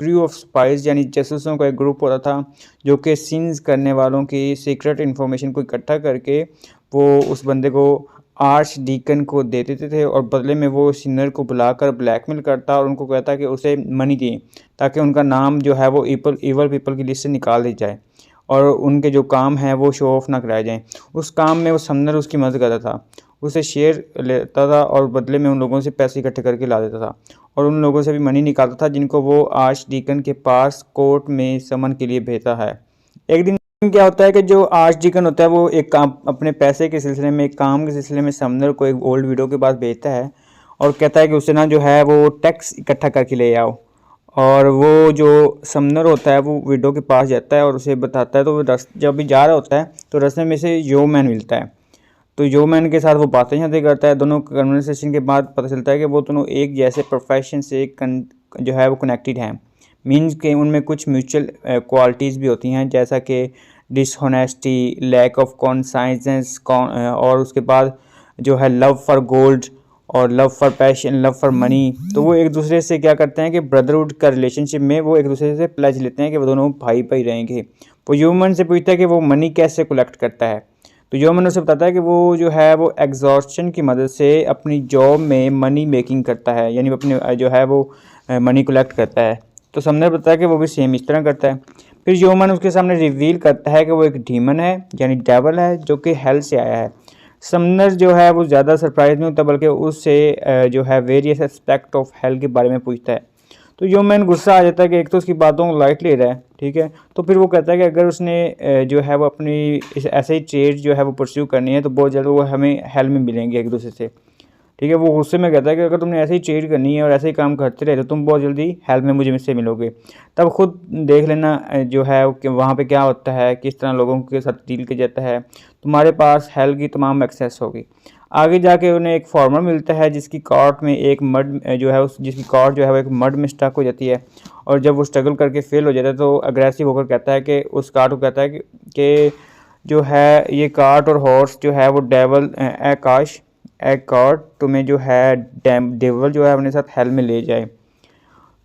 Crew of spice यानी जासूसों का एक ग्रुप होता था जो कि सिंस करने वालों की सीक्रेट इन्फॉर्मेशन को इकट्ठा करके वो उस बंदे को आर्च डीकन को दे देते थे और बदले में वो सिनर को बुलाकर ब्लैकमेल करता और उनको कहता कि उसे मनी दिए ताकि उनका नाम जो है वो ईवल पीपल की लिस्ट से निकाल दी जाए और उनके जो काम हैं वो शो ऑफ ना कराए जाएं। उस काम में वो समनर उसकी मदद करता था, उसे शेयर लेता था और बदले में उन लोगों से पैसे इकट्ठे करके ला देता था और उन लोगों से भी मनी निकालता था जिनको वो आर्च डीकन के पास कोर्ट में समन के लिए भेजता है। एक दिन क्या होता है कि जो आर्च डीकन होता है वो एक काम अपने पैसे के सिलसिले में, एक काम के सिलसिले में समनर को एक ओल्ड विडो के पास भेजता है और कहता है कि उसे ना जो है वो टैक्स इकट्ठा करके ले आओ। और वो जो समनर होता है वो विडो के पास जाता है और उसे बताता है, तो वो जब भी जा रहा होता है तो रास्ते में से योमैन मिलता है, तो योमैन के साथ वो बातें शातें करता है। दोनों कन्वर्सेशन के बाद पता चलता है कि वो दोनों एक जैसे प्रोफेशन से जो है वो कनेक्टेड हैं, मीन्स के उनमें कुछ म्यूचुअल क्वालिटीज़ भी होती हैं जैसा कि डिसऑनेस्टी, लैक ऑफ कॉन्साइंस और उसके बाद जो है लव फॉर गोल्ड और love for passion, love for money. तो वो एक दूसरे से क्या करते हैं कि ब्रदरहुड का रिलेशनशिप में वो एक दूसरे से प्लेज लेते हैं कि वो दोनों भाई भाई रहेंगे। वो ह्यूमन से पूछता है कि वो मनी कैसे कलेक्ट करता है, तो ह्यूमन उसे बताता है कि वो जो है वो एग्जॉस्शन की मदद से अपनी जॉब में मनी मेकिंग करता है, यानी अपने जो है वो मनी कलेक्ट करता है। तो समनर बताया कि वो भी सेम इस तरह करता है। फिर ह्यूमन उसके सामने रिवील करता है कि वो एक डीमन है यानी डेवल है जो कि हेल से आया है। समनर जो है वो ज़्यादा सरप्राइज नहीं होता बल्कि उससे जो है वेरियस एस्पेक्ट ऑफ हेल के बारे में पूछता है। तो ह्यूमन गुस्सा आ जाता है कि एक तो उसकी बातों को लाइट ले रहा है, ठीक है, तो फिर वो कहता है कि अगर उसने जो है वो अपनी ऐसे ही ट्रेड जो है वो परस्यू करनी है तो बहुत जल्द वो हमें हेल में मिलेंगे एक दूसरे से, ठीक है। वो गुस्से में कहता है कि अगर तुमने ऐसे ही ट्रेड करनी है और ऐसे ही काम करते रहे तो तुम बहुत जल्दी हेल में मुझसे मिलोगे। तब खुद देख लेना जो है कि वहाँ पे क्या होता है, किस तरह लोगों के साथ डील किया जाता है, तुम्हारे पास हेल की तमाम एक्सेस होगी। आगे जाके उन्हें एक फार्मर मिलता है जिसकी कार्ट में एक मड जो है जिसकी कार्ट जो है वो एक मड में स्टक हो जाती है और जब वो स्ट्रगल करके फेल हो जाता है तो अग्रेसिव होकर कहता है कि उस कार्ट को कहता है कि जो है ये कार्ट और हॉर्स जो है वो डेवल आकाश एक कार्ट तुम्हें जो है डेवल जो है अपने साथ हेल में ले जाए।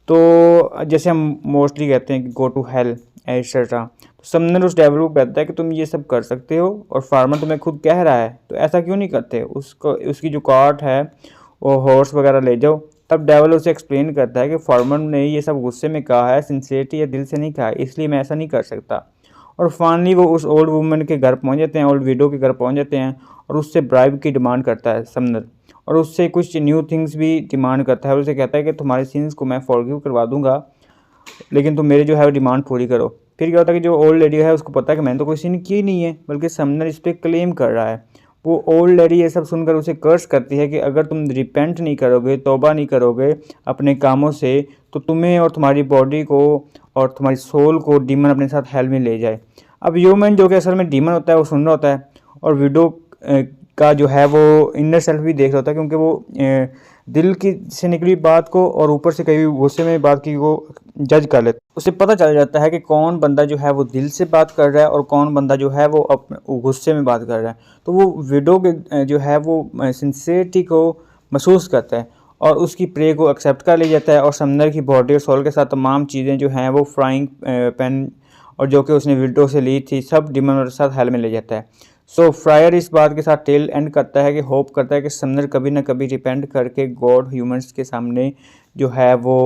तो जैसे हम मोस्टली कहते हैं कि गो टू हेल एटसेट्रा। तो समनर उस डेवल को कहता है कि तुम ये सब कर सकते हो और फार्मर तुम्हें खुद कह रहा है तो ऐसा क्यों नहीं करते, उसकी जो कार्ट है वो हॉर्स वगैरह ले जाओ। तब डेवल उसे एक्सप्लेन करता है कि फार्मर ने ये सब गुस्से में कहा है, सिंसियरिटी या दिल से नहीं कहा है, इसलिए मैं ऐसा नहीं कर सकता। और फाइनली वो उस ओल्ड वुमन के घर पहुंच जाते हैं, ओल्ड विडो के घर पहुंच जाते हैं और उससे ब्राइब की डिमांड करता है समनर और उससे कुछ न्यू थिंग्स भी डिमांड करता है और उसे कहता है कि तुम्हारे सिंस को मैं फॉरगिव करवा दूंगा लेकिन तुम मेरे जो है वो डिमांड पूरी करो। फिर क्या होता है कि जो ओल्ड लेडी है उसको पता है कि मैंने तो कोई सिन की नहीं है बल्कि समनर इस पर क्लेम कर रहा है। वो ओल्ड लेडी ये सब सुनकर उसे कर्स करती है कि अगर तुम रिपेंट नहीं करोगे, तौबा नहीं करोगे अपने कामों से तो तुम्हें और तुम्हारी बॉडी को और तुम्हारी सोल को डीमन अपने साथ हेल में ले जाए। अब ह्यूमन जो कि असल में डीमन होता है वो सुन रहा होता है और विडो का जो है वो इनर सेल्फ भी देख रहा होता है क्योंकि वो दिल की से निकली बात को और ऊपर से कहीं गुस्से में बात की वो जज कर लेता है। उसे पता चल जाता है कि कौन बंदा जो है वो दिल से बात कर रहा है और कौन बंदा जो है वो गुस्से में बात कर रहा है। तो वो विडो के जो है वो सिंसियरिटी को महसूस करता है और उसकी प्रे को एक्सेप्ट कर लिया जाता है और समनर की बॉडी और सोल के साथ तमाम चीज़ें जो हैं वो फ्राइंग पैन और जो कि उसने विडो से ली थी सब डीमन के साथ हेल में ले जाता है। सो फ्रायर इस बात के साथ टेल एंड करता है कि होप करता है कि समनर कभी ना कभी रिपेंट करके गॉड ह्यूमंस के सामने जो है वो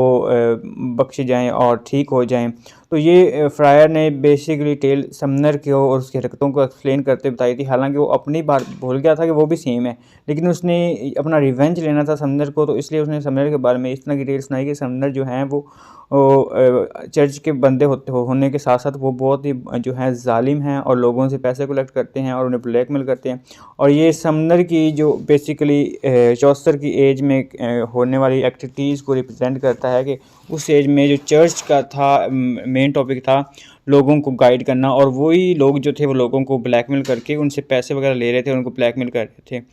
बख्शे जाएं और ठीक हो जाएं। तो ये फ्रायर ने बेसिकली टेल समनर को और उसकी हरकतों को एक्सप्लेन करते बताई थी, हालांकि वो अपनी बात भूल गया था कि वो भी सेम है लेकिन उसने अपना रिवेंज लेना था समनर को, तो इसलिए उसने समनर के बारे में इस तरह की डिटेल सुनाई कि समनर जो हैं वो चर्च के बंदे होने के साथ साथ वो बहुत ही जो है जालिम हैं और लोगों से पैसे कलेक्ट करते हैं और उन्हें ब्लैकमेल करते हैं। और ये समनर की जो बेसिकली 74 की एज में होने वाली एक्टिविटीज़ को रिप्रेजेंट करता है कि उस एज में जो चर्च का था मेन टॉपिक था लोगों को गाइड करना और वही लोग जो थे वो लोगों को ब्लैकमेल करके उनसे पैसे वगैरह ले रहे थे, उनको ब्लैकमेल कर रहे थे।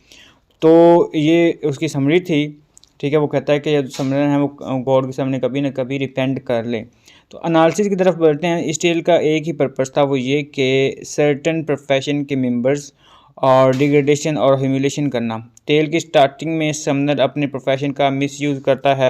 तो ये उसकी समरी थी, ठीक है। वो कहता है कि जो समनर है वो गॉड के सामने कभी ना कभी रिपेंट कर ले। तो एनालिसिस की तरफ बढ़ते हैं। इस टेल का एक ही पर्पस था, वो ये कि सर्टन प्रोफेशन के मेंबर्स और डिग्रेडेशन और ह्यूमिलेशन करना। टेल की स्टार्टिंग में समनर अपने प्रोफेशन का मिसयूज़ करता है